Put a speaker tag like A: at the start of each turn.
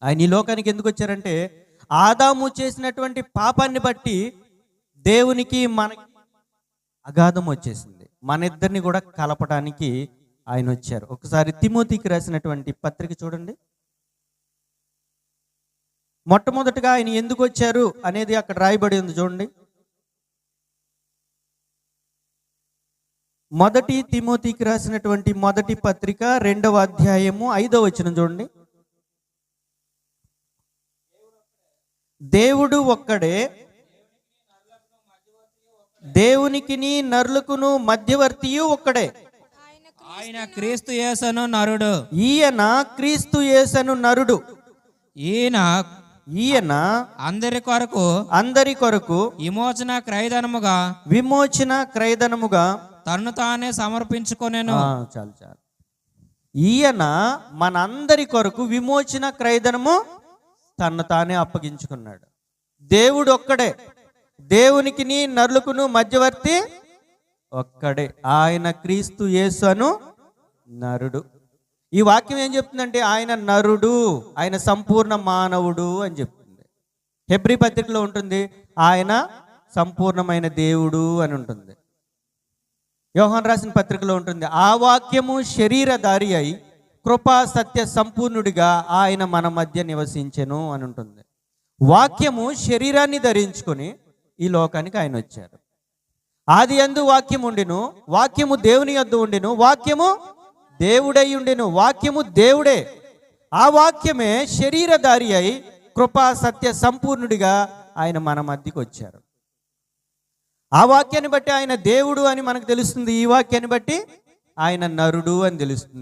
A: ఆయన ఈ లోకానికి ఎందుకు వచ్చారంటే, ఆదాము చేసినటువంటి పాపాన్ని బట్టి దేవునికి మనకి అగాధం వచ్చేసింది. మన ఇద్దరిని కూడా కలపడానికి ఆయన వచ్చారు. ఒకసారి తిమోతికి రాసినటువంటి పత్రిక చూడండి. మొట్టమొదటిగా ఆయన ఎందుకు వచ్చారు అనేది అక్కడ రాయబడి ఉంది చూడండి. మొదటి తిమోతికి రాసినటువంటి మొదటి పత్రిక 2వ అధ్యాయము 5వ వచనం చూడండి. దేవుడు ఒక్కడే, దేవునికిని నరులకును మధ్యవర్తియు ఒక్కడే,
B: ఆయన క్రీస్తు యేసను నరుడు.
A: ఈయన క్రీస్తు యేసను నరుడు. ఈయన అందరి కొరకు
B: విమోచన
A: క్రయధనముగా
B: తన్ను తానే సమర్పించుకొనెను.
A: చాలు. ఈయన మన అందరి కొరకు విమోచన క్రయధనము తన్ను తానే అప్పగించుకున్నాడు. దేవుడు ఒక్కడే, దేవునికిని నరులకును మధ్యవర్తి ఒక్కడే, ఆయన క్రీస్తు యేసు అను నరుడు. ఈ వాక్యం ఏం చెప్తుందంటే ఆయన నరుడు, ఆయన సంపూర్ణ మానవుడు అని చెప్తుంది. హెబ్రీ పత్రికలో ఉంటుంది ఆయన సంపూర్ణమైన దేవుడు అని ఉంటుంది. యోహాను రాసిన పత్రికలో ఉంటుంది ఆ వాక్యము శరీరధారి అయి కృపా సత్య సంపూర్ణుడిగా ఆయన మన మధ్య నివసించెను అని ఉంటుంది. వాక్యము శరీరాన్ని ధరించుకొని ఈ లోకానికి ఆయన వచ్చారు. ఆది యందు వాక్యం ఉండెను, వాక్యము దేవుని యొద్ద ఉండెను, వాక్యము దేవుడై ఉండెను, వాక్యము దేవుడే. ఆ వాక్యమే శరీరధారి అయి కృపా సత్య సంపూర్ణుడిగా ఆయన మన మధ్యకి వచ్చారు. ఆ వాక్యాన్ని బట్టి ఆయన దేవుడు అని మనకు తెలుస్తుంది, ఈ వాక్యాన్ని బట్టి ఆయన నరుడు అని తెలుస్తుంది.